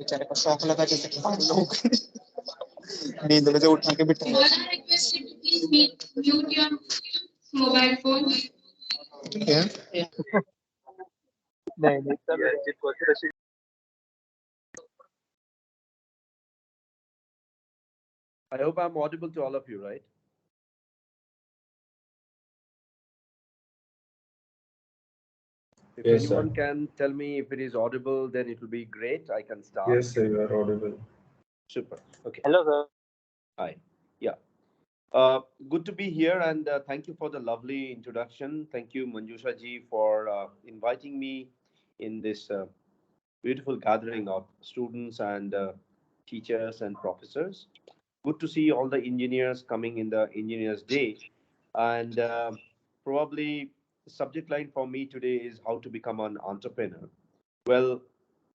बेचारे को शौक लगा जैसे कि हम लोग नींद में से उठा के बिठा mobile phone. Yeah. नहीं I hope I'm audible to all of you, right? If Yes, anyone sir. can tell me if it is audible, then it will be great. I can start. Yes, sir, you are audible. Super. Okay. Hello, sir. Hi. Yeah. Good to be here, and thank you for the lovely introduction. Thank you, Manjusha ji, for inviting me in this beautiful gathering of students and teachers and professors. Good to see all the engineers coming in the Engineers Day. And probably the subject line for me today is how to become an entrepreneur. Well,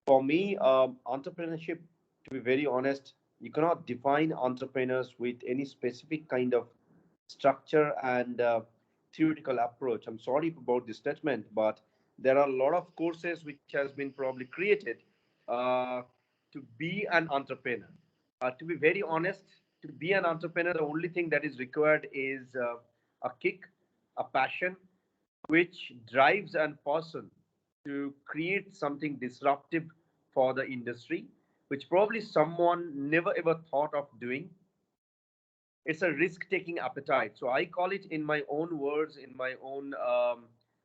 for me, entrepreneurship, to be very honest, you cannot define entrepreneurs with any specific kind of structure and theoretical approach. I'm sorry about this statement, but there are a lot of courses which has been probably created uh, to be an entrepreneur. To be very honest, to be an entrepreneur, the only thing that is required is a kick, a passion, which drives a person to create something disruptive for the industry, which probably someone never ever thought of doing. It's a risk-taking appetite. So I call it in my own words, in my own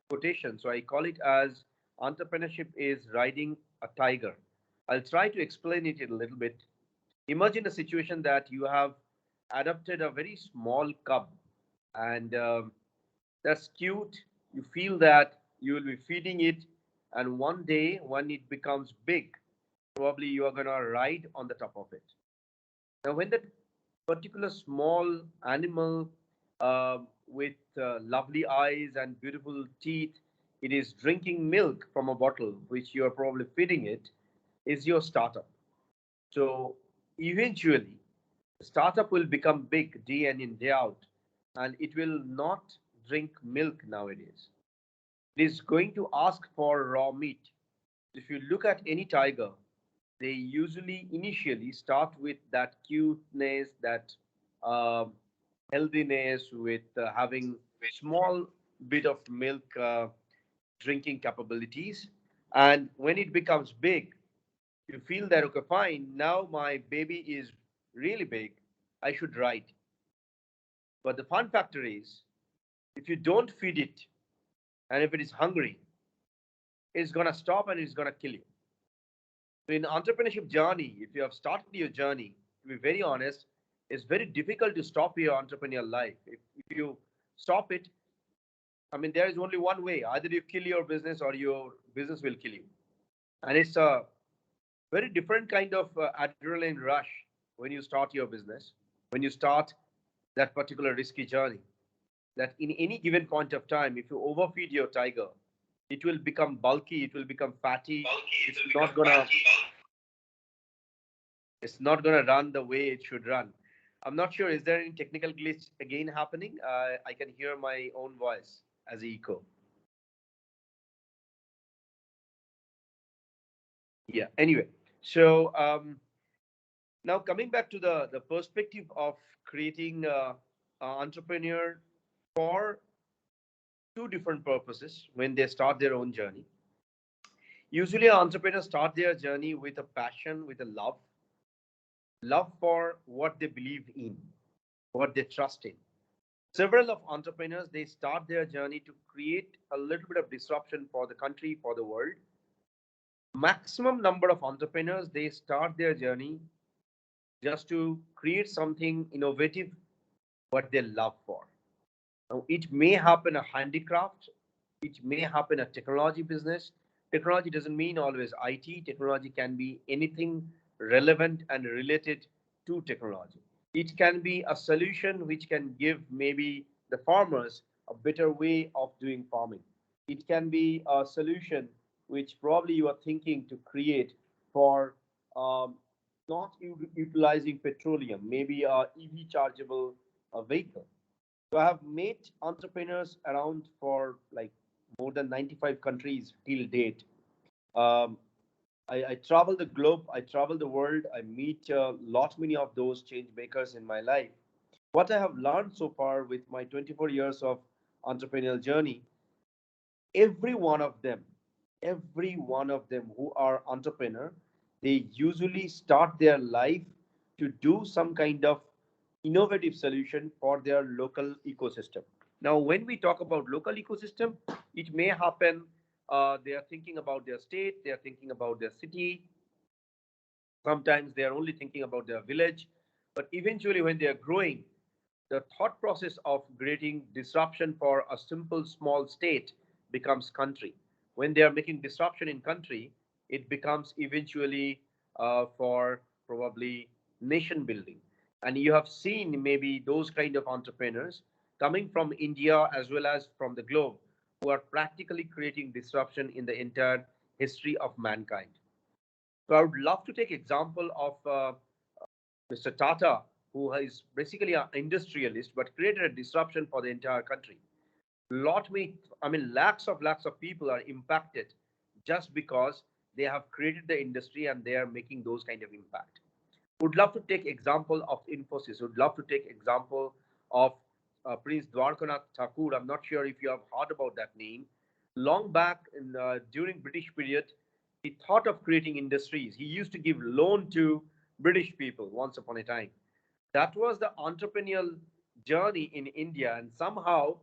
quotation. So I call it as entrepreneurship is riding a tiger. I'll try to explain it in a little bit. Imagine a situation that you have adopted a very small cub, and that's cute. You feel that you will be feeding it, and one day when it becomes big, probably you are gonna ride on the top of it. Now, when that particular small animal with lovely eyes and beautiful teeth, it is drinking milk from a bottle, which you are probably feeding it, is your startup. So eventually, the startup will become big day in and day out, and it will not drink milk nowadays. It is going to ask for raw meat. If you look at any tiger, they usually initially start with that cuteness, that uh, healthiness, with having small bit of milk drinking capabilities. And when it becomes big, you feel that, okay, fine, now my baby is really big, I should ride. But the fun factor is, if you don't feed it, and if it is hungry, it's gonna stop and it's gonna kill you. So in entrepreneurship journey, if you have started your journey, to be very honest, it's very difficult to stop your entrepreneurial life. If you stop it, I mean, there is only one way. Either you kill your business or your business will kill you. And it's a very different kind of adrenaline rush when you start your business, when you start that particular risky journey. That in any given point of time, if you overfeed your tiger, it will become bulky, it will become fatty, it's not gonna run the way it should run. I'm not sure, is there any technical glitch again happening? I can hear my own voice as echo. Yeah, anyway, so now coming back to the perspective of creating entrepreneur for two different purposes when they start their own journey. Usually entrepreneurs start their journey with a passion, with a love for what they believe in, what they trust in. Several of entrepreneurs, they start their journey to create a little bit of disruption for the country, for the world. Maximum number of entrepreneurs, they start their journey just to create something innovative, what they love for. Now, it may happen a handicraft, it may happen a technology business. Technology doesn't mean always IT. Technology can be anything relevant and related to technology. It can be a solution which can give maybe the farmers a better way of doing farming. It can be a solution which probably you are thinking to create for not utilizing petroleum, maybe a EV chargeable vehicle. So I have met entrepreneurs around for like more than 95 countries till date. Um, I travel the globe, I travel the world, I meet many of those change makers in my life. What I have learned so far with my 24 years of entrepreneurial journey, every one of them, every one of them who are entrepreneur, they usually start their life to do some kind of innovative solution for their local ecosystem. Now, when we talk about local ecosystem, it may happen they are thinking about their state, they are thinking about their city, sometimes they are only thinking about their village, but eventually when they are growing, the thought process of creating disruption for a simple small state becomes country. When they are making disruption in country, it becomes eventually for probably nation building. And you have seen maybe those kind of entrepreneurs coming from India as well as from the globe who are practically creating disruption in the entire history of mankind. So I would love to take example of Mr. Tata, who is basically an industrialist, but created a disruption for the entire country. Lakhs of people are impacted just because they have created the industry and they are making those kind of impact. Would love to take example of Infosys. Would love to take example of Prince Dwarkanath Thakur. I'm not sure if you have heard about that name. Long back during British period, he thought of creating industries. He used to give loan to British people once upon a time. That was the entrepreneurial journey in India, and somehow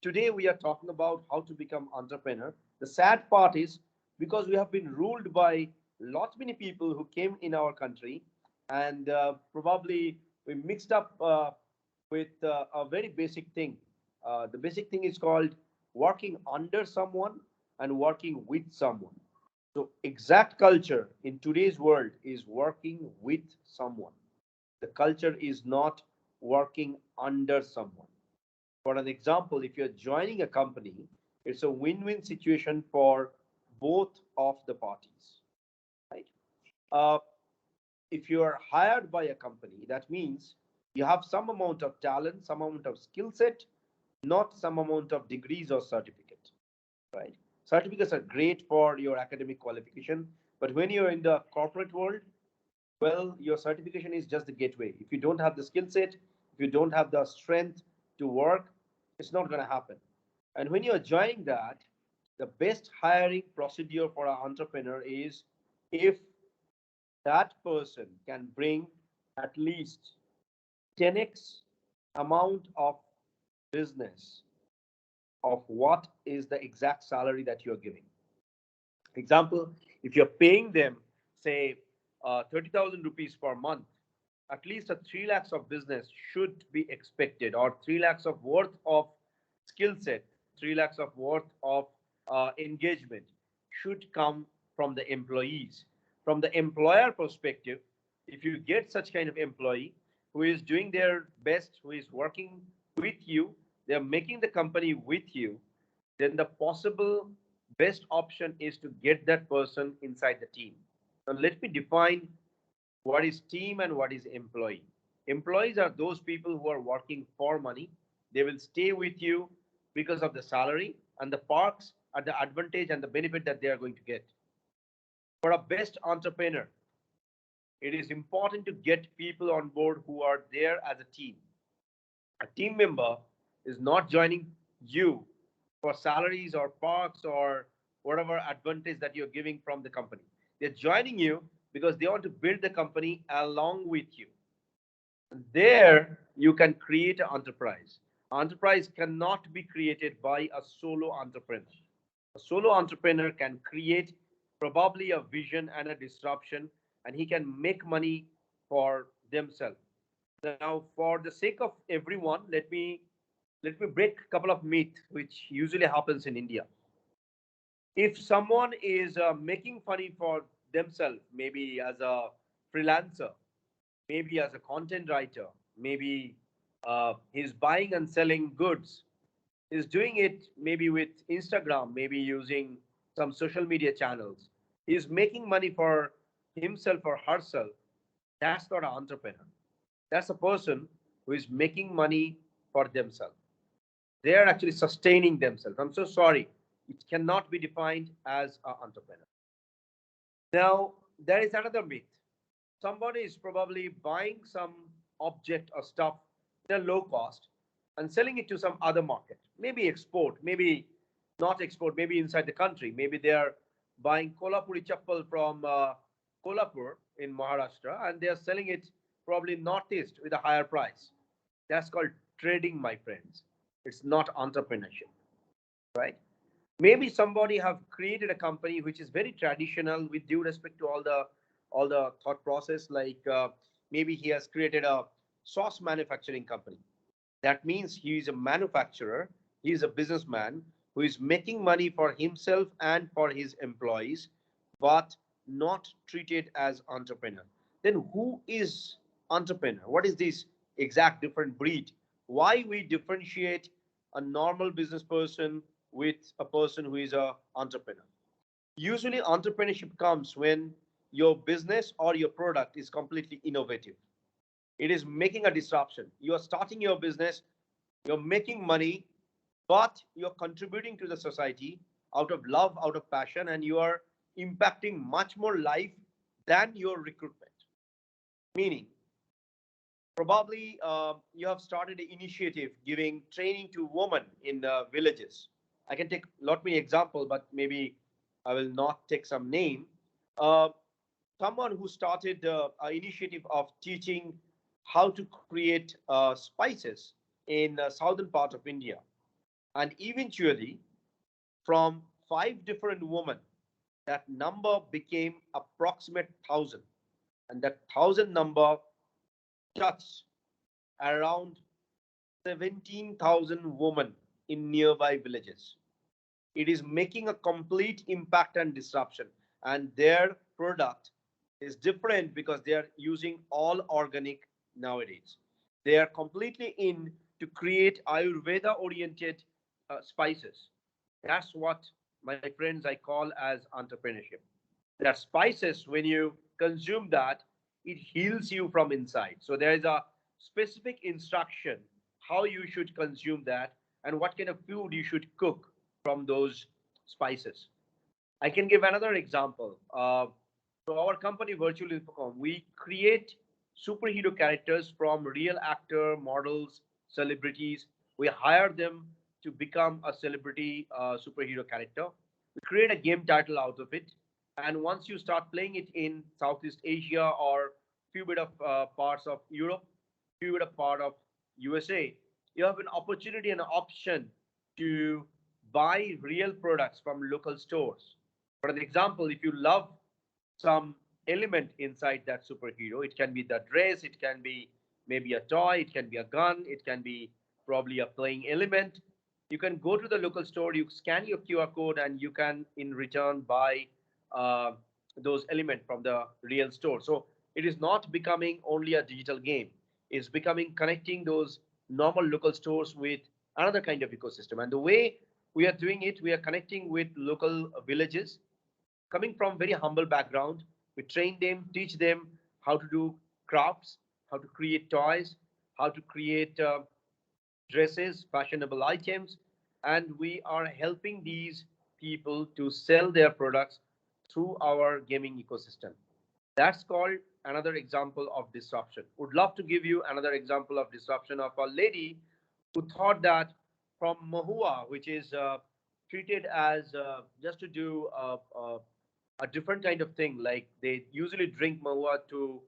today we are talking about how to become entrepreneur. The sad part is because we have been ruled by lots many people who came in our country, and probably we mixed up with a very basic thing. The basic thing is called working under someone and working with someone. So exact culture in today's world is working with someone. The culture is not working under someone. For an example, if you're joining a company, it's a win-win situation for both of the parties, right? Uh, if you are hired by a company, that means you have some amount of talent, some amount of skill set, not some amount of degrees or certificate, right? Certificates are great for your academic qualification, but when you're in the corporate world, well, your certification is just the gateway. If you don't have the skill set, if you don't have the strength to work, it's not going to happen. And when you're joining that, the best hiring procedure for an entrepreneur is if that person can bring at least 10x amount of business of what is the exact salary that you're giving. Example, if you're paying them, say, 30,000 rupees per month, at least a 3 lakhs of business should be expected, or 3 lakhs of worth of skill set, 3 lakhs of worth of engagement should come from the employees. From the employer perspective, if you get such kind of employee who is doing their best, who is working with you, they're making the company with you, then the possible best option is to get that person inside the team. Now, let me define what is team and what is employee. Employees are those people who are working for money. They will stay with you because of the salary and the perks and the advantage and the benefit that they are going to get. For a best entrepreneur, it is important to get people on board who are there as a team. A team member is not joining you for salaries or perks or whatever advantage that you're giving from the company. They're joining you because they want to build the company along with you. There, you can create an enterprise. Enterprise cannot be created by a solo entrepreneur. A solo entrepreneur can create probably a vision and a disruption, and he can make money for themselves. Now, for the sake of everyone, let me break a couple of myths which usually happens in India. If someone is making money for themselves, maybe as a freelancer, maybe as a content writer, maybe he's buying and selling goods, he's doing it maybe with Instagram, maybe using some social media channels, he's making money for himself or herself, that's not an entrepreneur. That's a person who is making money for themselves. They are actually sustaining themselves. I'm so sorry. It cannot be defined as an entrepreneur. Now, there is another myth. Somebody is probably buying some object or stuff at a low cost and selling it to some other market, maybe export, maybe not export, maybe inside the country. Maybe they are buying Kolhapuri chappal from Kolhapur in Maharashtra and they are selling it probably northeast with a higher price. That's called trading, my friends. It's not entrepreneurship, right? Maybe somebody have created a company which is very traditional with due respect to all the thought process, like maybe he has created a sauce manufacturing company. That means he is a manufacturer, he is a businessman who is making money for himself and for his employees, but not treated as entrepreneur. Then who is entrepreneur? What is this exact different breed? Why we differentiate a normal business person with a person who is a entrepreneur? Usually entrepreneurship comes when your business or your product is completely innovative. It is making a disruption. You are starting your business, you're making money, but you're contributing to the society out of love, out of passion, and you are impacting much more life than your recruitment. Meaning, probably you have started an initiative giving training to women in villages. I can take lot many example, but maybe I will not take some name. Uh, Someone who started an initiative of teaching how to create spices in southern part of India, and eventually from five different women, that number became approximate 1,000, and that 1,000 number touched around 17,000 women in nearby villages. It is making a complete impact and disruption, and their product is different because they are using all organic nowadays. They are completely in to create Ayurveda oriented spices. That's what, my friends, I call as entrepreneurship. That spices, when you consume that, it heals you from inside. So there is a specific instruction how you should consume that and what kind of food you should cook from those spices. I can give another example. So our company Virtual Infocom, we create superhero characters from real actor, models, celebrities. We hire them to become a celebrity superhero character. We create a game title out of it, and once you start playing it in Southeast Asia or few bit of parts of Europe, few bit of part of USA, you have an opportunity and an option to buy real products from local stores. For an example, if you love some element inside that superhero, it can be the dress, it can be maybe a toy, it can be a gun, it can be probably a playing element. You can go to the local store, you scan your QR code, and you can in return buy uh, those elements from the real store. So it is not becoming only a digital game, it's becoming connecting those normal local stores with another kind of ecosystem. And the way we are doing it, we are connecting with local villages coming from very humble background. We train them, teach them how to do crafts, how to create toys, how to create dresses, fashionable items, and we are helping these people to sell their products through our gaming ecosystem. That's called another example of disruption. Would love to give you another example of disruption of a lady who thought that from mahua, which is treated as just to do a different kind of thing, like they usually drink mahua to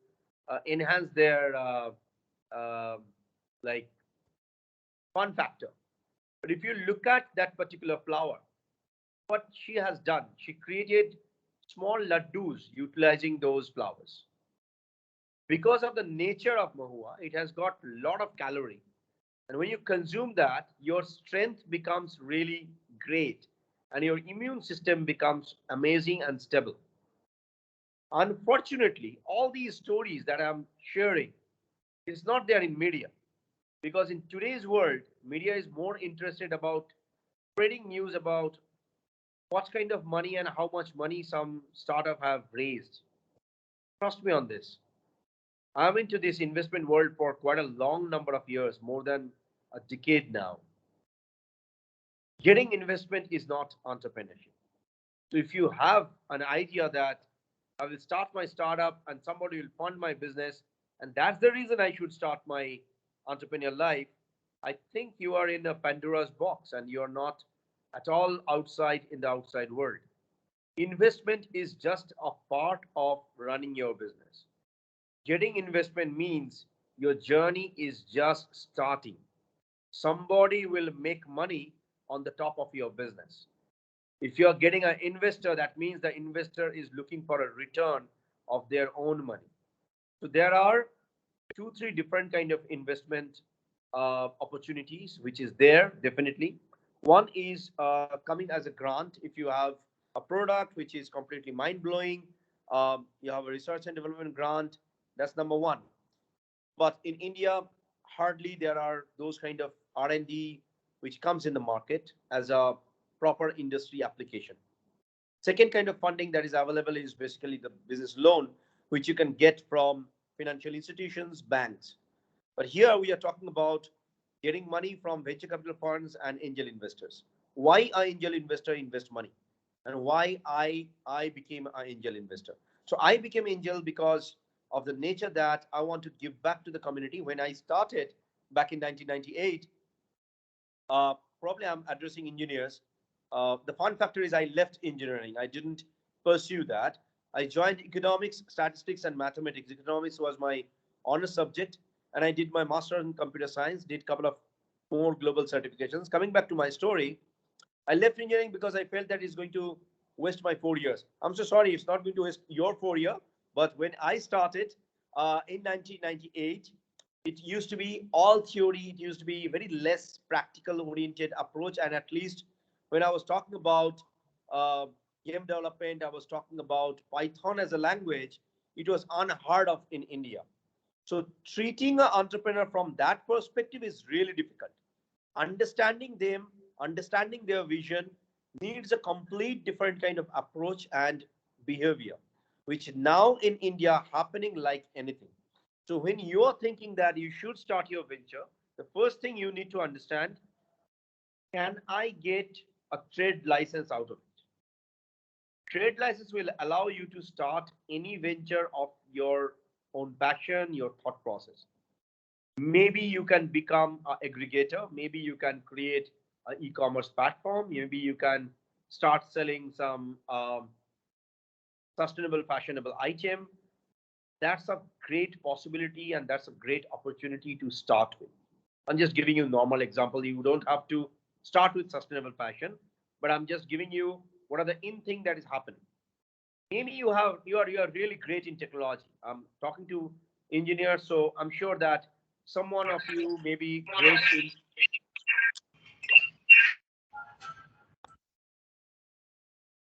enhance their uh, like fun factor. But if you look at that particular flower, what she has done, she created small laddus utilizing those flowers. Because of the nature of mahua, it has got a lot of calorie. And when you consume that, your strength becomes really great and your immune system becomes amazing and stable. Unfortunately, all these stories that I'm sharing is not there in media because in today's world, media is more interested about spreading news about what kind of money and how much money some startup have raised. Trust me on this. I'm into this investment world for quite a long number of years, more than a decade now. Getting investment is not entrepreneurship. So if you have an idea that I will start my startup and somebody will fund my business. And that's the reason I should start my entrepreneur life. I think you are in a Pandora's box and you're not at all outside in the outside world. Investment is just a part of running your business. Getting investment means your journey is just starting. Somebody will make money on the top of your business. If you're getting an investor, that means the investor is looking for a return of their own money. So there are two, three different kind of investment opportunities, which is there definitely. One is coming as a grant. If you have a product which is completely mind blowing, you have a research and development grant. That's number one. But in India, hardly there are those kind of R&D which comes in the market as a proper industry application. Second kind of funding that is available is basically the business loan, which you can get from financial institutions, banks. But here we are talking about getting money from venture capital funds and angel investors. Why an angel investor invest money, and why I became an angel investor. So I became angel because of the nature that I want to give back to the community. When I started back in 1998, probably I'm addressing engineers. The fun factor is I left engineering. I didn't pursue that. I joined economics, statistics, and mathematics. Economics was my honor subject, and I did my master in computer science. Did a couple of more global certifications. Coming back to my story, I left engineering because I felt that it's going to waste my 4 years. I'm so sorry, it's not going to waste your 4 year. But when I started in 1998, it used to be all theory. It used to be very less practical oriented approach. And at least when I was talking about uh, game development, I was talking about Python as a language. It was unheard of in India. So treating an entrepreneur from that perspective is really difficult. Understanding them, understanding their vision needs a complete different kind of approach and behavior, which now in India happening like anything. So when you are thinking that you should start your venture, the first thing you need to understand, can I get a trade license out of it? Trade license will allow you to start any venture of your own passion, your thought process. Maybe you can become an aggregator. Maybe you can create an e-commerce platform. Maybe you can start selling some sustainable, fashionable item. That's a great possibility and that's a great opportunity to start with. I'm just giving you a normal example. You don't have to start with sustainable fashion, but I'm just giving you what are the in thing that is happening. Maybe you are really great in technology. I'm talking to engineers, so I'm sure that someone of you may be great in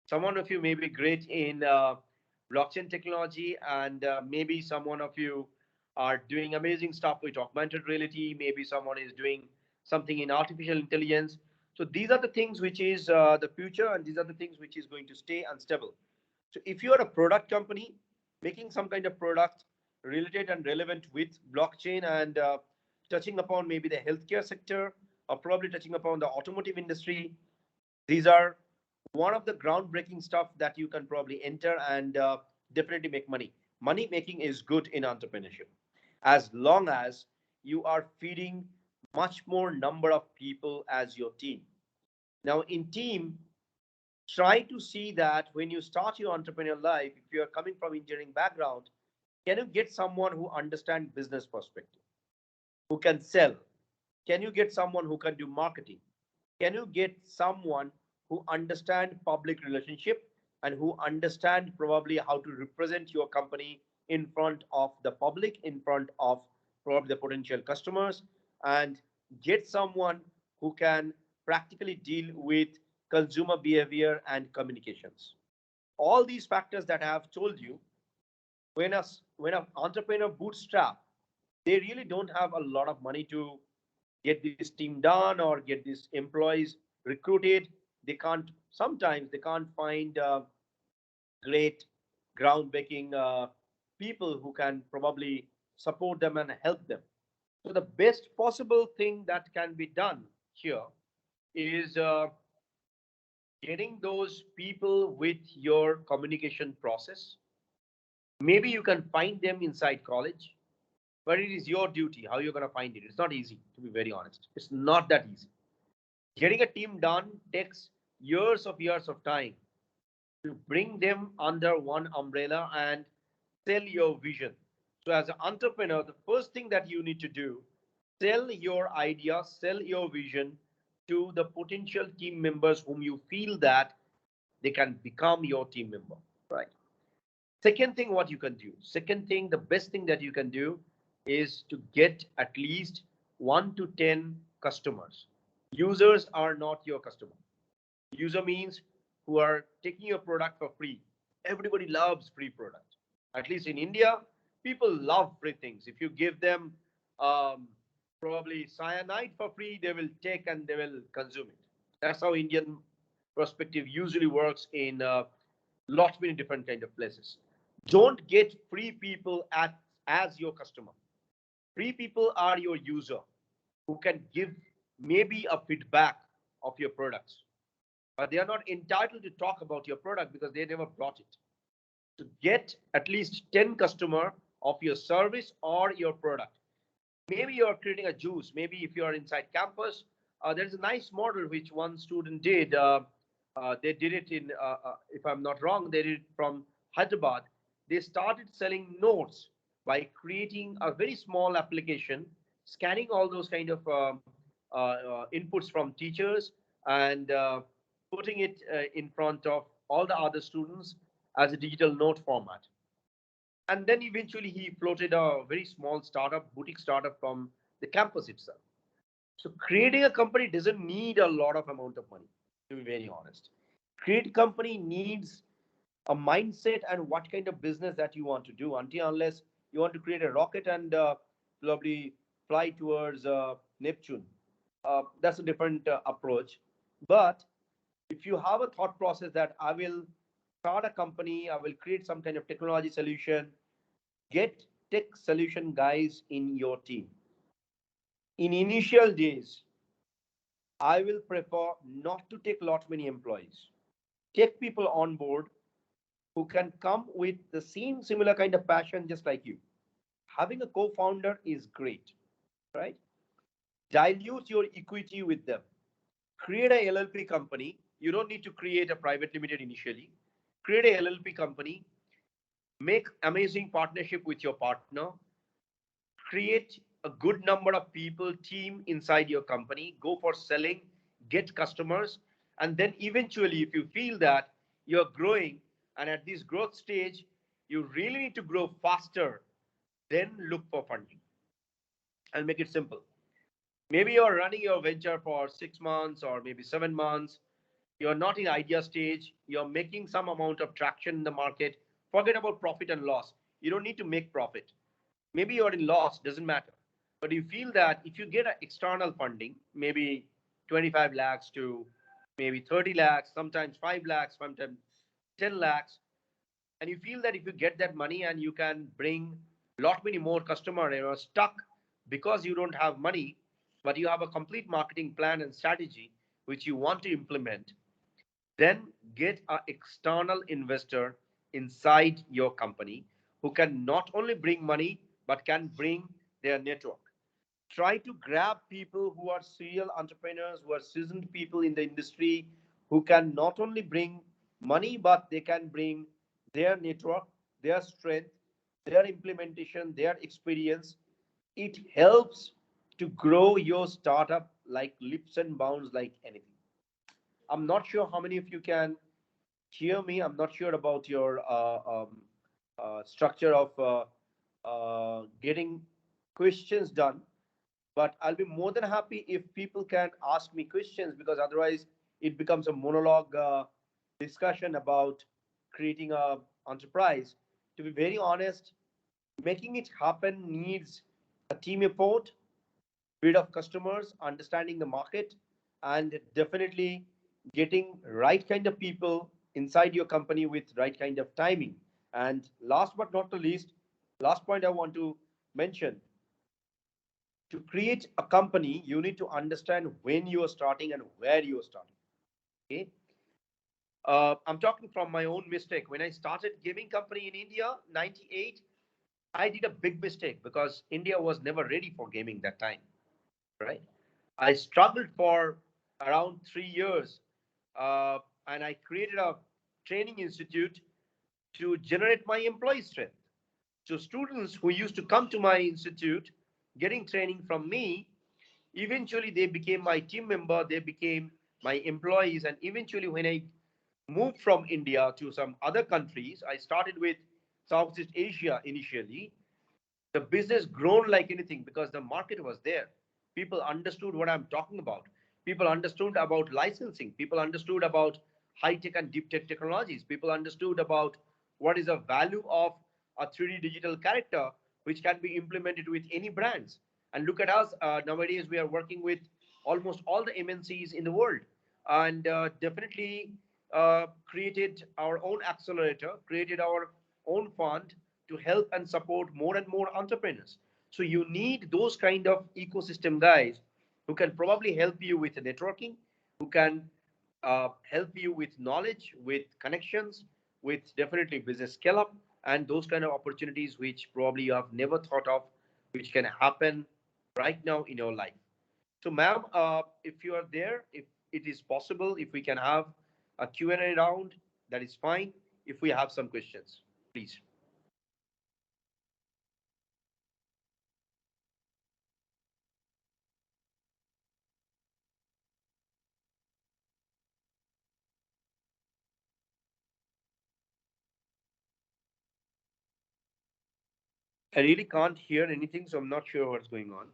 someone of you may be great in blockchain technology, and maybe someone of you are doing amazing stuff with augmented reality. Maybe someone is doing something in artificial intelligence. So these are the things which is the future, and these are the things which is going to stay unstable. So if you are a product company making some kind of product related and relevant with blockchain and touching upon maybe the healthcare sector or probably touching upon the automotive industry, these are one of the groundbreaking stuff that you can probably enter and definitely make money. Money making is good in entrepreneurship as long as you are feeding much more number of people as your team. Now in team, try to see that when you start your entrepreneurial life, if you are coming from engineering background, can you get someone who understands business perspective, who can sell? Can you get someone who can do marketing? Can you get someone who understand public relationship and who understand probably how to represent your company in front of the public, in front of probably the potential customers, and get someone who can practically deal with consumer behavior and communications? All these factors that I have told you, when an entrepreneur bootstrap, they really don't have a lot of money to get this team done or get these employees recruited. They can't, sometimes they can't find great groundbreaking people who can probably support them and help them. So the best possible thing that can be done here is getting those people with your communication process, Maybe you can find them inside college, but it is your duty how you're going to find it. It's not easy, to be very honest. It's not that easy. Getting a team done takes years of time to bring them under one umbrella and sell your vision. So, as an entrepreneur, the first thing that you need to do, sell your idea, sell your vision to the potential team members whom you feel that they can become your team member, right? Second thing, what you can do, second thing, the best thing that you can do is to get at least 1 to 10 customers. Users are not your customer. User means who are taking your product for free. Everybody loves free product. At least in India, people love free things. If you give them um, probably cyanide for free, they will take and they will consume it. That's how Indian perspective usually works in lots many different kind of places. Don't get free people as your customer. Free people are your user who can give maybe a feedback of your products, but they are not entitled to talk about your product because they never brought it. To get at least 10 customer of your service or your product. Maybe you're creating a juice. Maybe if you're inside campus, there's a nice model which one student did. They did it in, if I'm not wrong, they did it from Hyderabad. They started selling notes by creating a very small application, scanning all those kind of inputs from teachers and putting it in front of all the other students as a digital note format. And then eventually he floated a very small startup, boutique startup from the campus itself. So creating a company doesn't need a lot of amount of money, to be very honest. Create company needs a mindset and what kind of business that you want to do. Until unless you want to create a rocket and probably fly towards Neptune, that's a different approach. But if you have a thought process that I will start a company, I will create some kind of technology solution, get tech solution guys in your team. In initial days, I will prefer not to take lot many employees. Take people on board who can come with the same similar kind of passion just like you. Having a co-founder is great, right? Dilute your equity with them. Create a LLP company. You don't need to create a private limited initially. Create a LLP company. Make amazing partnership with your partner. Create a good number of people team inside your company, go for selling, get customers, and then eventually if you feel that you're growing and at this growth stage you really need to grow faster, then look for funding. I'll make it simple. Maybe you're running your venture for 6 months or maybe 7 months. You're not in idea stage. You're making some amount of traction in the market. Forget about profit and loss. You don't need to make profit. Maybe you're in loss, doesn't matter. But you feel that if you get an external funding, maybe 25 lakhs to maybe 30 lakhs, sometimes 5 lakhs, sometimes 10 lakhs, and you feel that if you get that money and you can bring lot many more customers, you're stuck because you don't have money, but you have a complete marketing plan and strategy which you want to implement, then get an external investor inside your company who can not only bring money but can bring their network. Try to grab people who are serial entrepreneurs, who are seasoned people in the industry, who can not only bring money but they can bring their network, their strength, their implementation, their experience. It helps to grow your startup like leaps and bounds, like anything. I'm not sure how many of you can hear me. I'm not sure about your structure of getting questions done, but I'll be more than happy if people can ask me questions because otherwise it becomes a monologue discussion about creating a enterprise. To be very honest, making it happen needs a team effort, bit of customers, understanding the market, and definitely getting right kind of people inside your company with right kind of timing. And last but not the least, last point I want to mention, to create a company, you need to understand when you are starting and where you are starting. Okay. I'm talking from my own mistake. When I started gaming company in India, 98, I did a big mistake because India was never ready for gaming that time, right? I struggled for around 3 years, uh, and I created a training institute to generate my employee strength. So students who used to come to my institute, getting training from me, eventually they became my team member, they became my employees, and eventually when I moved from India to some other countries, I started with Southeast Asia initially. The business grown like anything because the market was there. People understood what I'm talking about. People understood about licensing. People understood about high tech and deep tech technologies. People understood about what is the value of a 3D digital character which can be implemented with any brands. And look at us, nowadays we are working with almost all the MNCs in the world, and definitely created our own accelerator, created our own fund to help and support more and more entrepreneurs. So you need those kind of ecosystem guys who can probably help you with networking, who can help you with knowledge, with connections, with definitely business scale up, and those kind of opportunities which probably you have never thought of, which can happen right now in your life. So, ma'am, if you are there, if it is possible, if we can have a Q&A round, that is fine. If we have some questions, please. I really can't hear anything, so I'm not sure what's going on.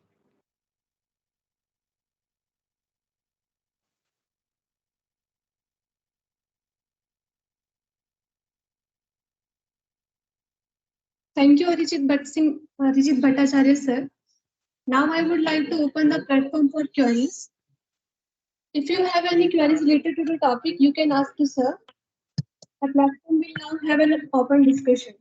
Thank you, Arijit Bhattacharya, sir. Now I would like to open the platform for queries. If you have any queries related to the topic, you can ask to sir. The platform will now have an open discussion.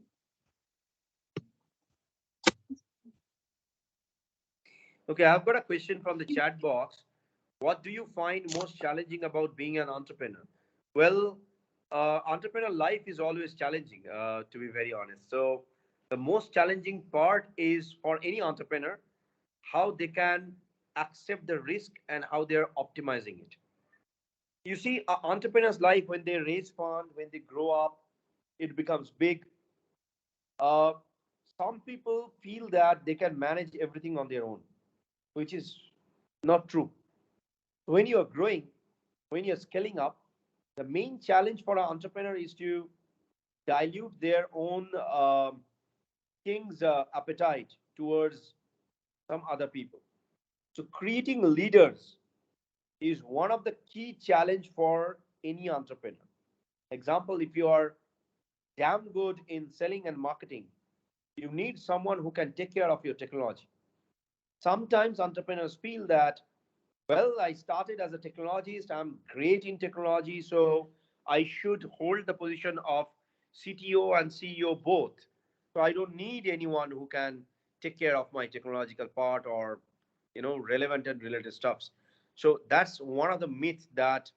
Okay, I've got a question from the chat box. What do you find most challenging about being an entrepreneur? Well, entrepreneur life is always challenging, to be very honest. So, the most challenging part is for any entrepreneur how they can accept the risk and how they're optimizing it. You see, an entrepreneur's life, when they raise fund, when they grow up, it becomes big. Uh, some people feel that they can manage everything on their own, which is not true. When you are growing, when you're scaling up, the main challenge for an entrepreneur is to dilute their own king's appetite towards some other people. So creating leaders is one of the key challenge for any entrepreneur. Example, if you are damn good in selling and marketing, you need someone who can take care of your technology. Sometimes entrepreneurs feel that, well, I started as a technologist, I'm great in technology, so I should hold the position of CTO and CEO both. So I don't need anyone who can take care of my technological part or relevant and related stuffs. So that's one of the myths that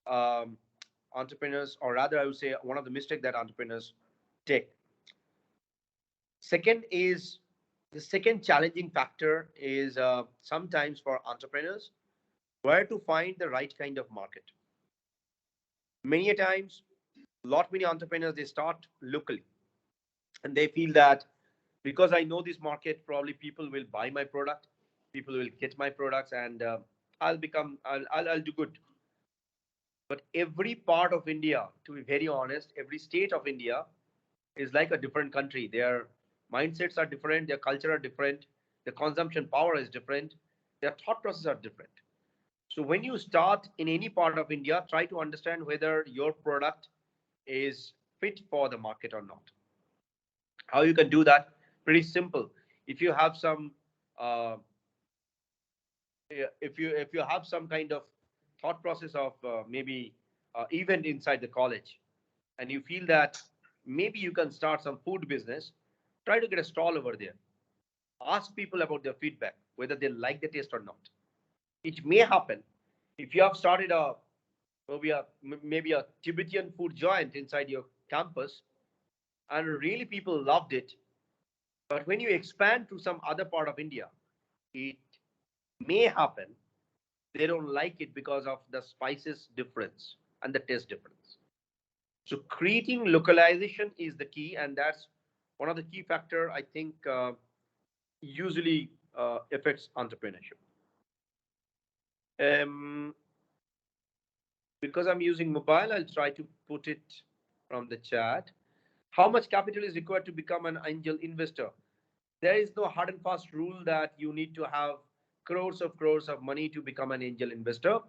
um, entrepreneurs, or rather, I would say one of the mistakes that entrepreneurs take. Second is the second challenging factor is sometimes for entrepreneurs where to find the right kind of market. Many a times, lot many entrepreneurs they start locally and they feel that because I know this market, probably people will buy my product, people will get my products, and I'll do good. But every part of India, to be very honest, every state of India is like a different country. Their mindsets are different, their culture are different, their consumption power is different, their thought processes are different. So when you start in any part of India, try to understand whether your product is fit for the market or not. How you can do that? Pretty simple. If you have some, uh, if you have some kind of thought process of maybe event inside the college, and you feel that maybe you can start some food business, try to get a stall over there. Ask people about their feedback, whether they like the taste or not. It may happen if you have started a maybe a Tibetan food joint inside your campus, and really people loved it. But when you expand to some other part of India, it may happen they don't like it because of the spices difference and the taste difference. So creating localization is the key, and that's one of the key factor I think usually affects entrepreneurship. Um, because I'm using mobile, I'll try to put it from the chat. How much capital is required to become an angel investor? There is no hard and fast rule that you need to have crores of money to become an angel investor.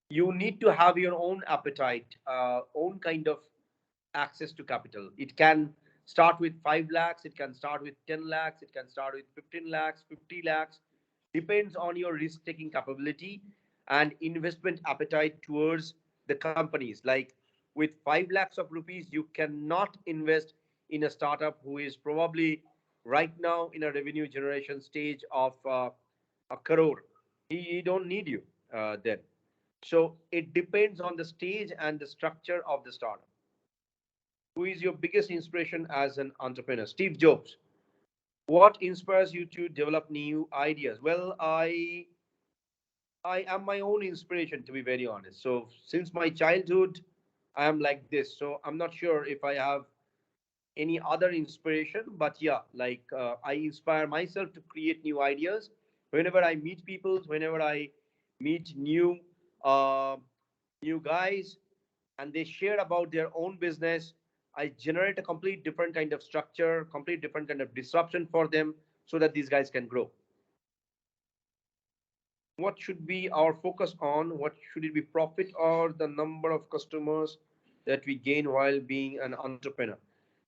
You need to have your own appetite, own kind of access to capital. It can start with 5 lakhs, it can start with 10 lakhs, it can start with 15 lakhs, 50 lakhs. Depends on your risk taking capability and investment appetite towards the companies. Like with 5 lakhs of rupees, you cannot invest in a startup who is probably right now in a revenue generation stage of a crore. He don't need you then. So it depends on the stage and the structure of the startup. Who is your biggest inspiration as an entrepreneur? Steve Jobs. What inspires you to develop new ideas? Well, I am my own inspiration, to be very honest. So since my childhood, I am like this. So I'm not sure if I have any other inspiration, but yeah, like I inspire myself to create new ideas. Whenever I meet people, whenever I meet uh, new guys, and they share about their own business, I generate a complete different kind of structure, complete different kind of disruption for them, so that these guys can grow. What should be our focus on? What should it be, profit or the number of customers that we gain while being an entrepreneur?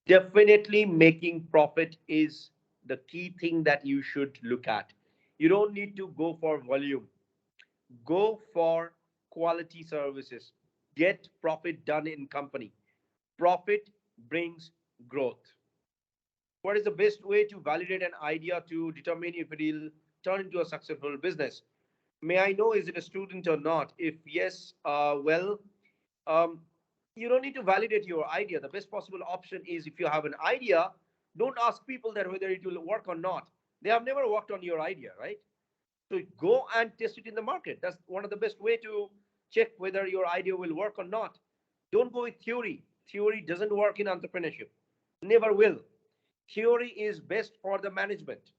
Definitely making profit is the key thing that you should look at. You don't need to go for volume, go for quality services, get profit done in company. Profit brings growth. What is the best way to validate an idea to determine if it will turn into a successful business? May I know, is it a student or not? If yes, um, you don't need to validate your idea. The best possible option is, if you have an idea, don't ask people that whether it will work or not. They have never worked on your idea, right? So go and test it in the market. That's one of the best way to check whether your idea will work or not. Don't go with theory. Theory doesn't work in entrepreneurship. Never will. Theory is best for the management.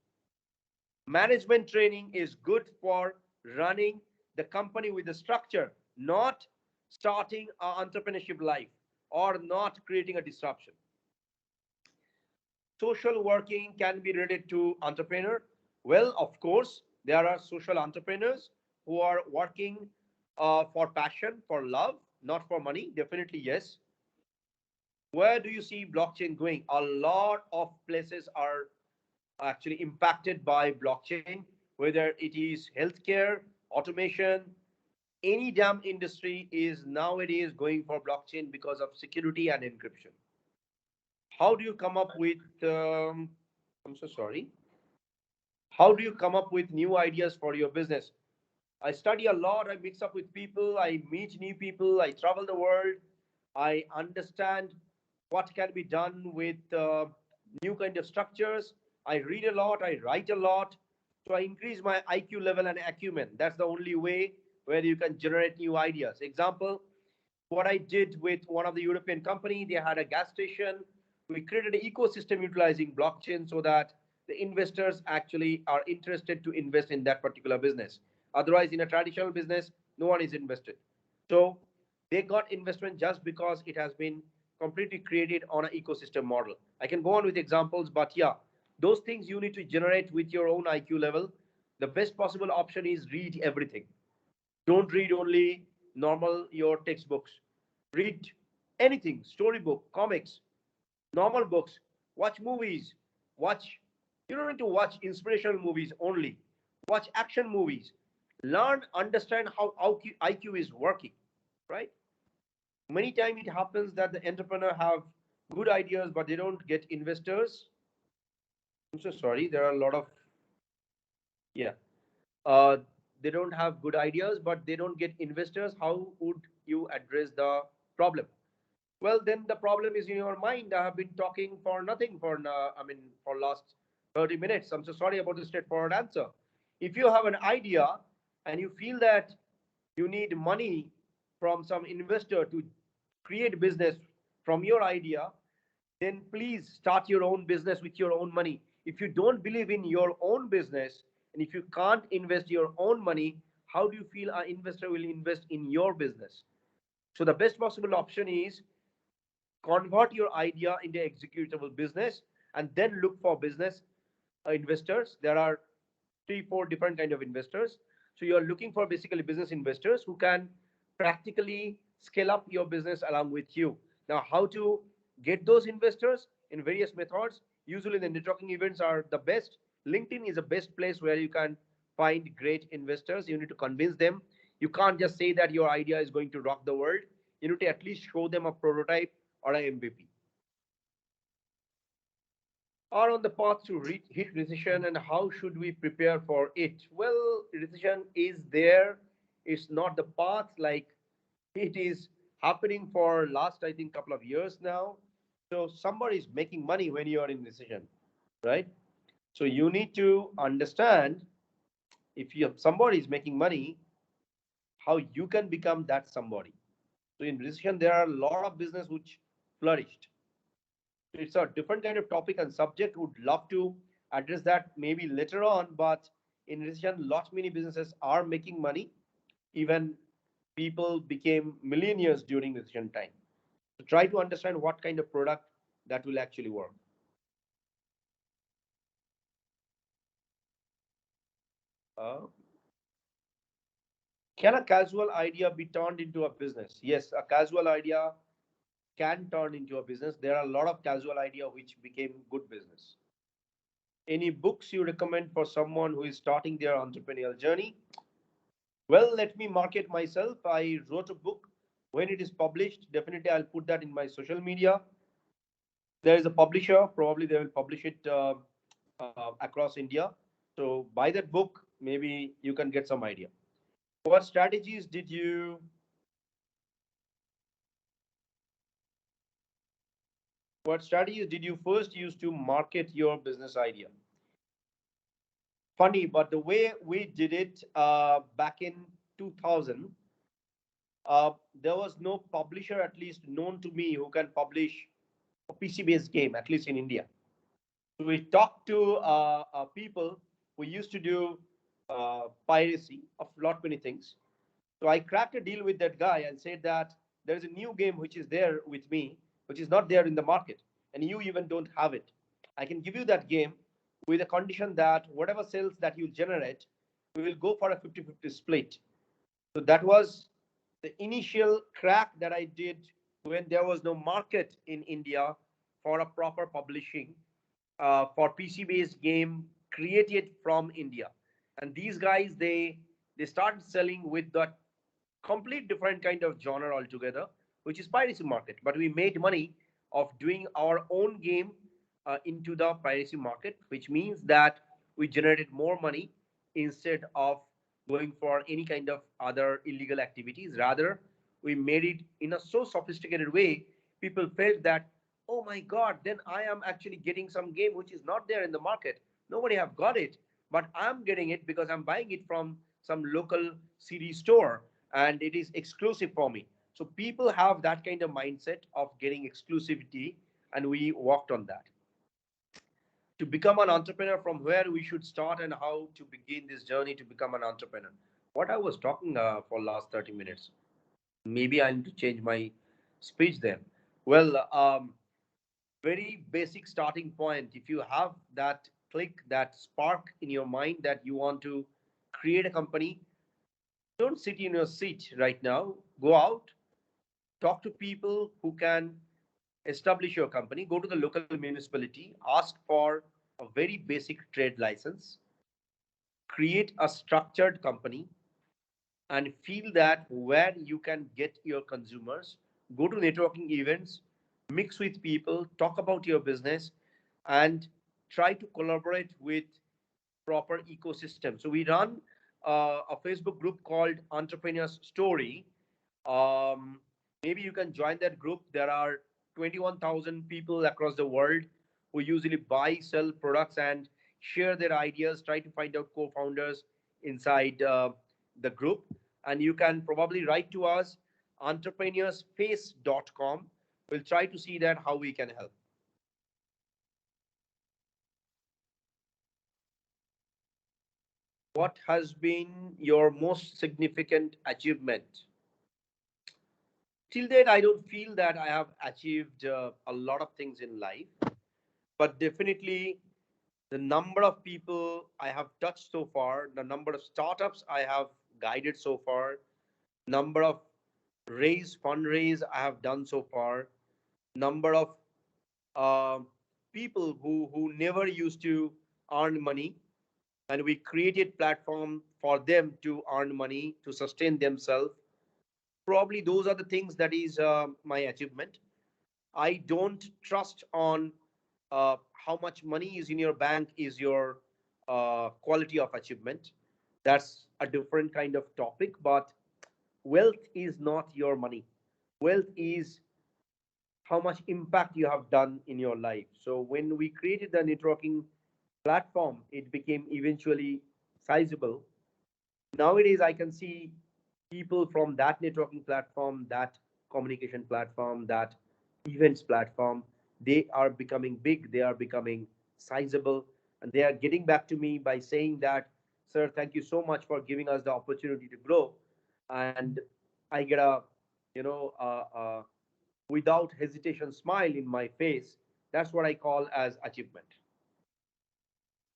Management training is good for running the company with the structure, not starting an entrepreneurship life or not creating a disruption. Social working can be related to entrepreneur. Well, of course, there are social entrepreneurs who are working for passion, for love, not for money. Definitely, yes. Where do you see blockchain going? A lot of places are actually impacted by blockchain, whether it is healthcare, automation, any damn industry is nowadays going for blockchain because of security and encryption. How do you come up with, I'm so sorry, how do you come up with new ideas for your business? I study a lot, I mix up with people, I meet new people, I travel the world, I understand what can be done with new kind of structures. I read a lot, I write a lot. So I increase my IQ level and acumen. That's the only way where you can generate new ideas. Example, what I did with one of the European company, they had a gas station. We created an ecosystem utilizing blockchain so that the investors actually are interested to invest in that particular business. Otherwise, in a traditional business, no one is invested. So they got investment just because it has been completely created on an ecosystem model. I can go on with examples, but yeah, those things you need to generate with your own IQ level. The best possible option is read everything. Don't read only normal your textbooks. Read anything, storybook, comics, normal books. Watch movies. Watch. You don't need to watch inspirational movies only. Watch action movies. Learn, understand how IQ is working. Right? Many times it happens that the entrepreneur have good ideas, but they don't get investors. I'm so sorry. There are a lot of, yeah. Uh, they don't have good ideas, but they don't get investors. How would you address the problem? Well, then the problem is in your mind. I have been talking for nothing for, for last 30 minutes. I'm so sorry about the straightforward answer. If you have an idea and you feel that you need money from some investor to create business from your idea, then please start your own business with your own money. If you don't believe in your own business and if you can't invest your own money, how do you feel an investor will invest in your business? So the best possible option is convert your idea into executable business and then look for business investors. There are 3 4 different kind of investors. So you are looking for basically business investors who can practically scale up your business along with you. Now, how to get those investors? In various methods. Usually the networking events are the best. LinkedIn is the best place where you can find great investors. You need to convince them. You can't just say that your idea is going to rock the world. You need to at least show them a prototype or an MVP. Are on the path to hit recession, and how should we prepare for it? Well, recession is there. It's not the path, like it is happening for last, I think, couple of years now. So somebody is making money when you are in recession, right? So you need to understand, if you have somebody is making money, how you can become that somebody. So in recession there are a lot of business which flourished. It's a different kind of topic and subject. Would love to address that maybe later on, but in recession lot many businesses are making money. Even people became millionaires during recession time. So try to understand what kind of product that will actually work. uh, can a casual idea be turned into a business? Yes, a casual idea can turn into a business. There are a lot of casual idea which became good business. Any books you recommend for someone who is starting their entrepreneurial journey? Well, let me market myself. I wrote a book. When it is published, definitely I'll put that in my social media. There is a publisher, probably they will publish it across India. So buy that book, maybe you can get some idea. What strategies did you what strategies did you first use to market your business idea? Funny, but the way we did it back in 2000, there was no publisher, at least known to me, who can publish a PC-based game, at least in India. So we talked to people who used to do piracy of lot many things. So I cracked a deal with that guy and said that there is a new game which is there with me, which is not there in the market, and you even don't have it. I can give you that game with a condition that whatever sales that you generate, we will go for a 50-50 split. So that was the initial crack that I did when there was no market in India for a proper publishing for PC-based game created from India. And these guys, they started selling with the complete different kind of genre altogether, which is piracy market. But we made money of doing our own game into the piracy market, which means that we generated more money instead of going for any kind of other illegal activities. Rather, we made it in a so sophisticated way, people felt that, oh my God, then I am actually getting some game which is not there in the market. Nobody have got it, but I'm getting it because I'm buying it from some local CD store and it is exclusive for me. So people have that kind of mindset of getting exclusivity, and we worked on that. To become an entrepreneur, from where we should start and how to begin this journey to become an entrepreneur. What I was talking for last 30 minutes. Maybe I need to change my speech then. Well, very basic starting point. If you have that click, that spark in your mind that you want to create a company, don't sit in your seat right now. Go out, talk to people who can establish your company. Go to the local municipality, ask for a very basic trade license, create a structured company, and feel that where you can get your consumers. Go to networking events, mix with people, talk about your business, and try to collaborate with proper ecosystem. So we run a Facebook group called Entrepreneurs Story. Um, Maybe you can join that group. There are 21,000 people across the world who usually buy, sell products, and share their ideas. Try to find out co-founders inside the group. And you can probably write to us, entrepreneursface.com. We'll try to see that how we can help. What has been your most significant achievement? Till date, I don't feel that I have achieved a lot of things in life, but definitely the number of people I have touched so far, the number of startups I have guided so far, number of fundraise I have done so far, number of uh, people who never used to earn money, and we created platform for them to earn money to sustain themselves. Probably those are the things that is my achievement. I don't trust on how much money is in your bank is your quality of achievement. That's a different kind of topic, but wealth is not your money. Wealth is how much impact you have done in your life. So when we created the networking platform, it became eventually sizable. Nowadays, I can see people from that networking platform, that communication platform, that events platform, they are becoming big, they are becoming sizable, and they are getting back to me by saying that, sir, thank you so much for giving us the opportunity to grow. And I get a, without hesitation smile in my face. That's what I call as achievement.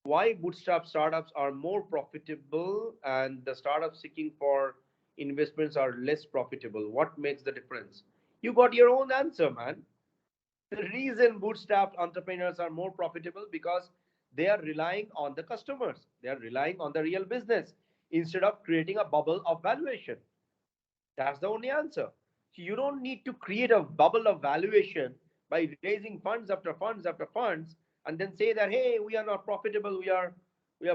Why bootstrap startups are more profitable and the startups seeking for investments are less profitable? What makes the difference? You got your own answer, man. The reason bootstrapped entrepreneurs are more profitable because they are relying on the customers, they are relying on the real business instead of creating a bubble of valuation. That's the only answer. So you don't need to create a bubble of valuation by raising funds after funds after funds and then say that, hey, we are not profitable. We are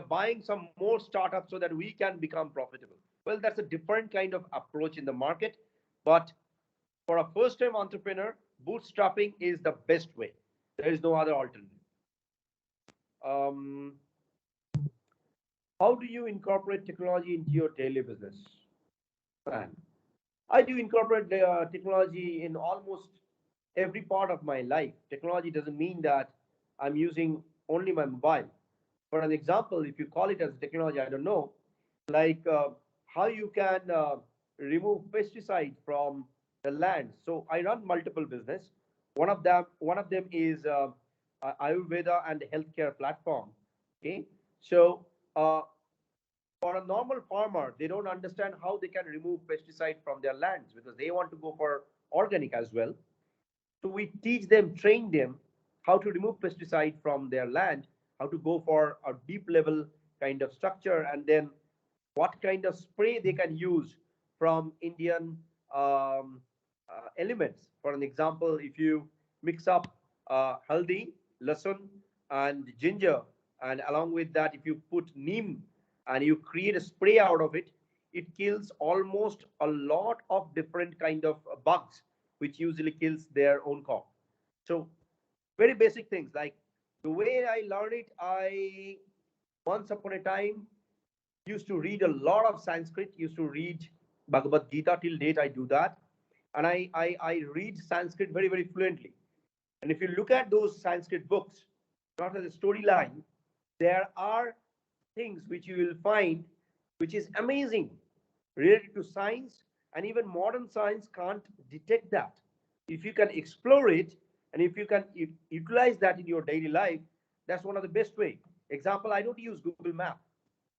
buying some more startups so that we can become profitable. Well, that's a different kind of approach in the market. But for a first-time entrepreneur, bootstrapping is the best way. There is no other alternative. Um, how do you incorporate technology into your daily business? Man, I do incorporate technology in almost every part of my life. Technology doesn't mean that I'm using only my mobile. For an example, if you call it as technology, I don't know, like how you can remove pesticide from the land. So I run multiple business. One of them is Ayurveda and healthcare platform. Okay, so uh, for a normal farmer, they don't understand how they can remove pesticide from their lands because they want to go for organic as well. So we teach them, train them how to remove pesticide from their land, how to go for a deep level kind of structure, and then what kind of spray they can use from Indian elements. For an example, if you mix up haldi, lasun, and ginger, and along with that, if you put neem and you create a spray out of it, it kills almost a lot of different kind of bugs, which usually kills their own crop. So very basic things like the way I learned it, I once upon a time used to read a lot of Sanskrit, used to read Bhagavad Gita. Till date I do that, and I read Sanskrit very, very fluently. And if you look at those Sanskrit books, not as a storyline, there are things which you will find which is amazing related to science, and even modern science can't detect that. If you can explore it and if you can utilize that in your daily life, that's one of the best way. Example, I don't use Google Map.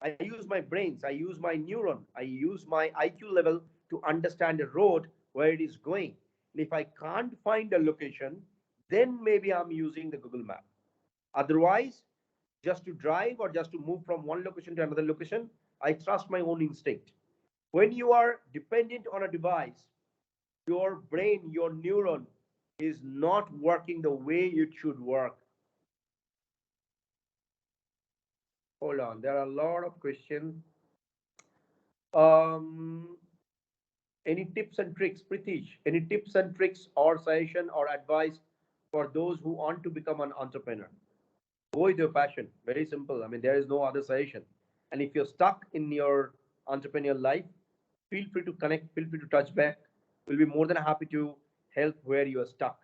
I use my brains, I use my neuron, I use my IQ level to understand a road where it is going. And if I can't find a location, then maybe I'm using the Google Map. Otherwise, just to drive or just to move from one location to another location, I trust my own instinct. When you are dependent on a device, your brain, your neuron is not working the way it should work. Hold on, there are a lot of questions. Um, Any tips and tricks, Pritish? Any tips and tricks or suggestion or advice for those who want to become an entrepreneur? Go with your passion. Very simple. I mean, there is no other suggestion. And if you're stuck in your entrepreneurial life, feel free to connect, feel free to touch back. We'll be more than happy to help where you are stuck.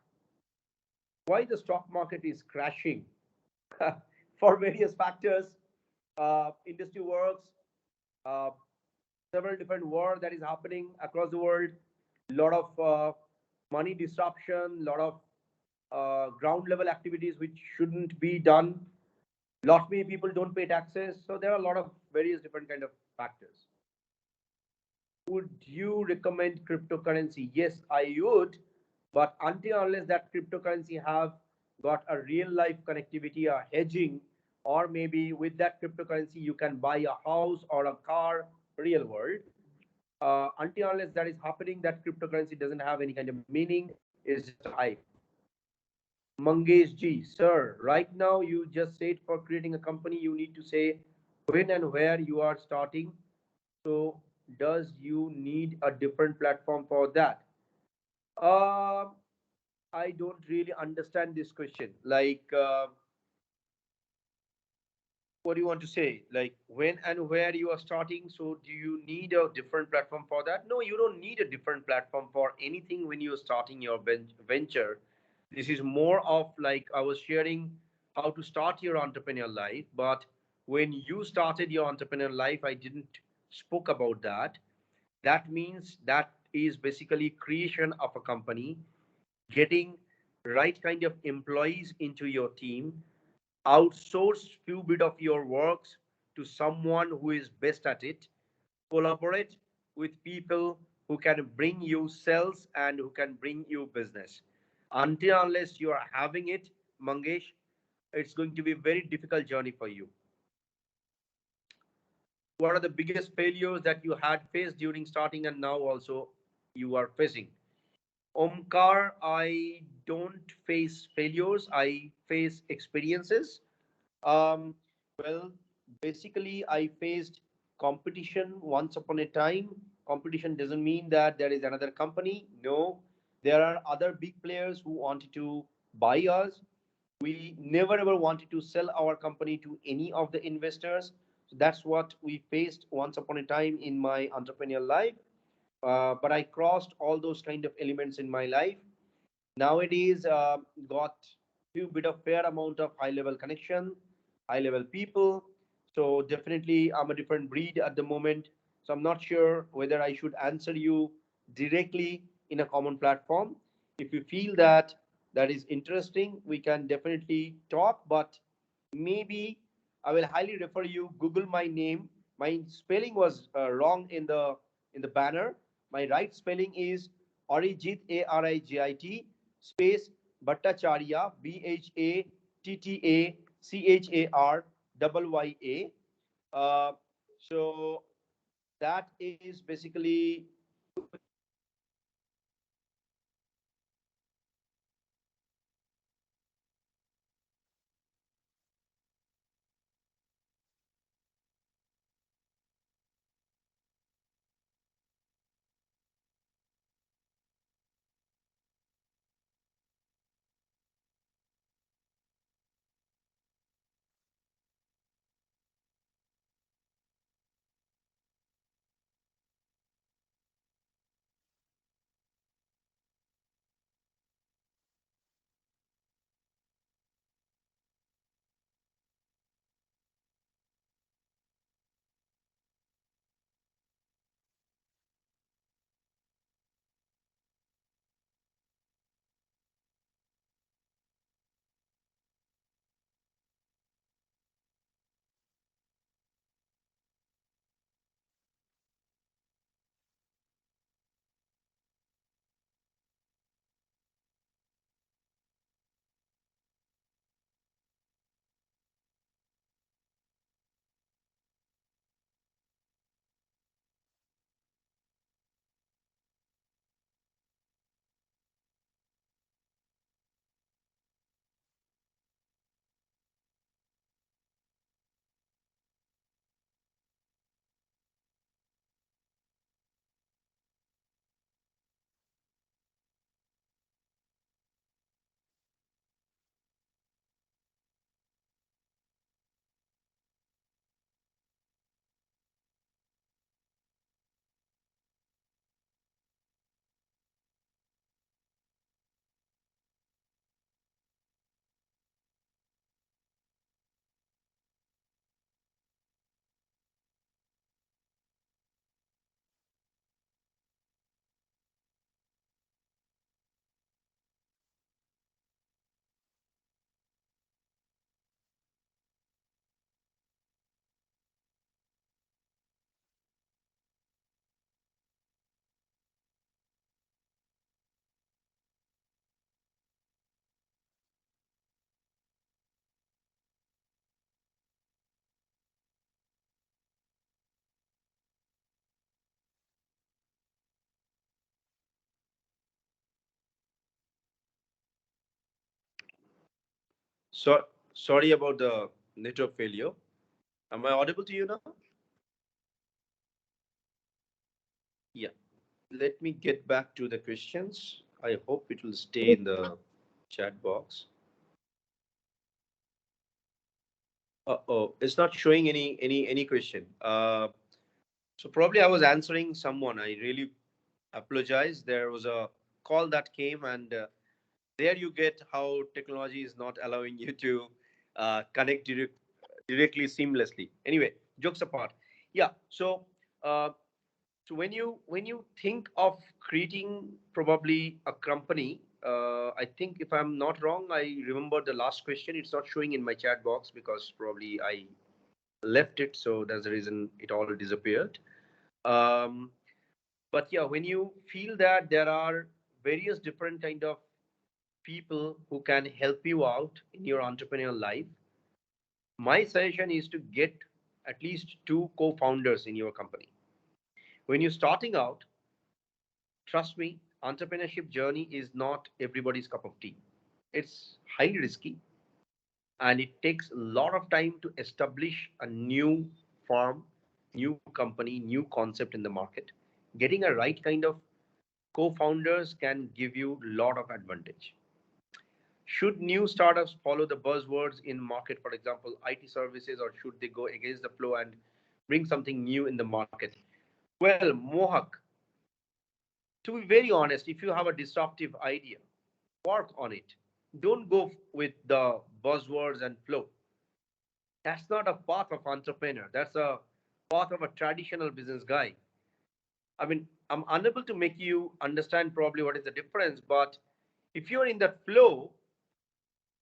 Why the stock market is crashing? For various factors. Industry works, uh, several different war that is happening across the world, lot of money disruption, lot of ground level activities which shouldn't be done. Lot many people don't pay taxes, so there are a lot of various different kind of factors. Would you recommend cryptocurrency? Yes, I would, but until unless that cryptocurrency have got a real life connectivity, a hedging, or maybe with that cryptocurrency you can buy a house or a car, real world. Until unless that is happening, that cryptocurrency doesn't have any kind of meaning. It's just a hype. Mangesh ji, sir, right now you just said for creating a company, you need to say when and where you are starting. So, does you need a different platform for that? Uh, I don't really understand this question. What do you want to say? Like when and where you are starting? So, do you need a different platform for that? No, you don't need a different platform for anything when you're starting your venture. This is more of like I was sharing how to start your entrepreneurial life, but when you started your entrepreneurial life, I didn't spoke about that. That means that is basically creation of a company, getting right kind of employees into your team, outsource few bit of your works to someone who is best at it, collaborate with people who can bring you sales and who can bring you business. Until unless you are having it, Mangesh, it's going to be a very difficult journey for you. What are the biggest failures that you had faced during starting and now also you are facing? Omkar, I don't face failures, I face experiences. Um, well, basically, I faced competition once upon a time. Competition doesn't mean that there is another company. No, there are other big players who wanted to buy us. We never ever wanted to sell our company to any of the investors. So that's what we faced once upon a time in my entrepreneurial life. But I crossed all those kind of elements in my life. Nowadays, got few bit of fair amount of high level connection, high level people. So definitely, I'm a different breed at the moment. So I'm not sure whether I should answer you directly in a common platform. If you feel that that is interesting, we can definitely talk. But maybe I will highly refer you. Google my name. My spelling was wrong in the banner. My right spelling is Arijit, Arijit, space Bhattacharya, Bhattacharya. So that is basically So sorry about the network failure. Am I audible to you now? Yeah. Let me get back to the questions. I hope it will stay in the chat box. Uh-oh, it's not showing any question. So probably I was answering someone. I really apologize. There was a call that came, and there you get how technology is not allowing you to connect directly seamlessly. Anyway, jokes apart. Yeah. Uh, so when you think of creating probably a company, I think if I'm not wrong, I remember the last question. It's not showing in my chat box because probably I left it, so that's the reason it all disappeared. Um, but yeah, when you feel that there are various different kind of people who can help you out in your entrepreneurial life, my suggestion is to get at least two co-founders in your company. When you're starting out, trust me, entrepreneurship journey is not everybody's cup of tea. It's highly risky and it takes a lot of time to establish a new firm, new company, new concept in the market. Getting a right kind of co-founders can give you a lot of advantage. Should new startups follow the buzzwords in market, for example, IT services, or should they go against the flow and bring something new in the market? Well, Mohak, to be very honest, if you have a disruptive idea, work on it. Don't go with the buzzwords and flow. That's not a path of entrepreneur. That's a path of a traditional business guy. I mean, I'm unable to make you understand probably what is the difference, but if you're in that flow,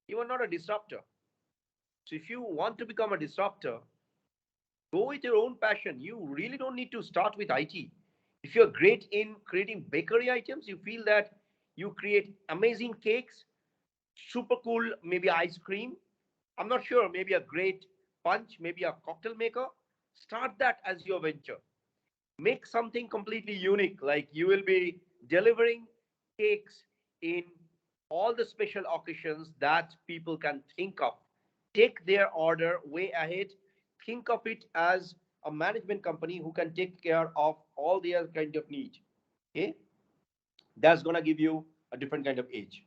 you are not a disruptor. So if you want to become a disruptor, go with your own passion. You really don't need to start with IT. If you're great in creating bakery items, you feel that you create amazing cakes, super cool, maybe ice cream. I'm not sure, maybe a great punch, maybe a cocktail maker. Start that as your venture. Make something completely unique, like you will be delivering cakes in all the special occasions that people can think of. Take their order way ahead. Think of it as a management company who can take care of all their kind of need. Okay, that's gonna give you a different kind of edge.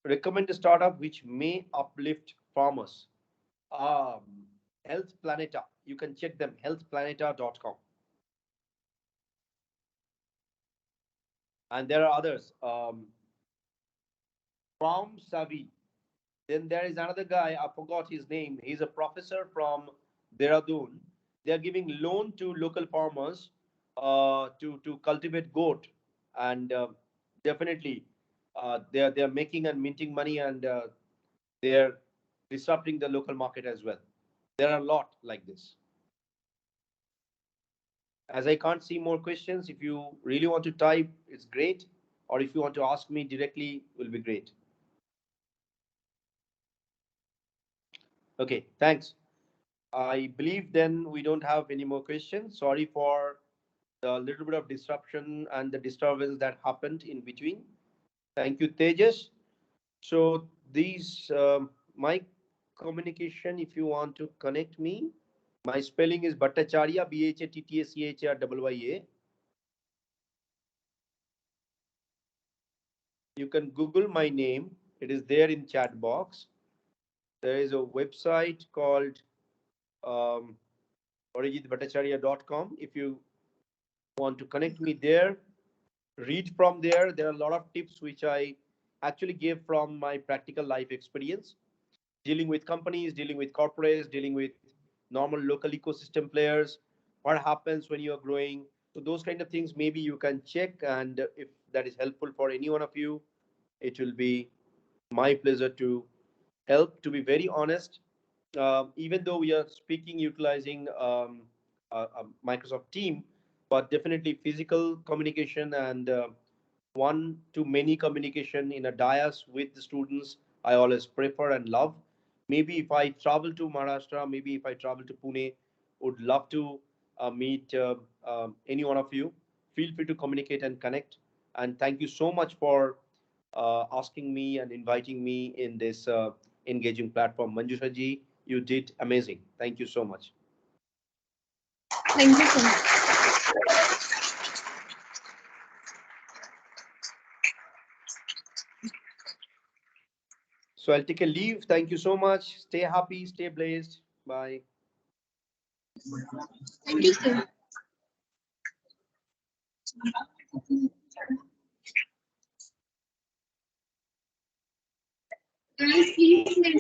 Recommend a startup which may uplift farmers. um, Health Planeta. You can check them, healthplaneta.com. And there are others. Farm Savvy. Then there is another guy, I forgot his name. He's a professor from Dehradun. They are giving loan to local farmers to cultivate goat. And definitely, they are making and minting money, and they are disrupting the local market as well. There are a lot like this. As I can't see more questions, if you really want to type, it's great. Or if you want to ask me directly, will be great. Okay, thanks. I believe then we don't have any more questions. Sorry for the little bit of disruption and the disturbance that happened in between. Thank you, Tejas. So these my communication, if you want to connect me, my spelling is Bhattacharya, Bhattacharya. You can Google my name. It is there in chat box. There is a website called um, orijitbhattacharya.com. If you want to connect me there, read from there. There are a lot of tips which I actually gave from my practical life experience, dealing with companies, dealing with corporates, dealing with normal local ecosystem players, what happens when you are growing. So those kind of things maybe you can check, and if that is helpful for any one of you, it will be my pleasure to help. To be very honest, even though we are speaking utilizing a Microsoft Team, but definitely physical communication and one to many communication in a dais with the students, I always prefer and love. Maybe if I travel to Maharashtra, maybe if I travel to Pune, would love to meet any one of you. Feel free to communicate and connect. And thank you so much for asking me and inviting me in this engaging platform. Manjusha ji, you did amazing. Thank you so much. Thank you so much. So I'll take a leave. Thank you so much. Stay happy, stay blessed. Bye. Thank you, sir. Guys, please make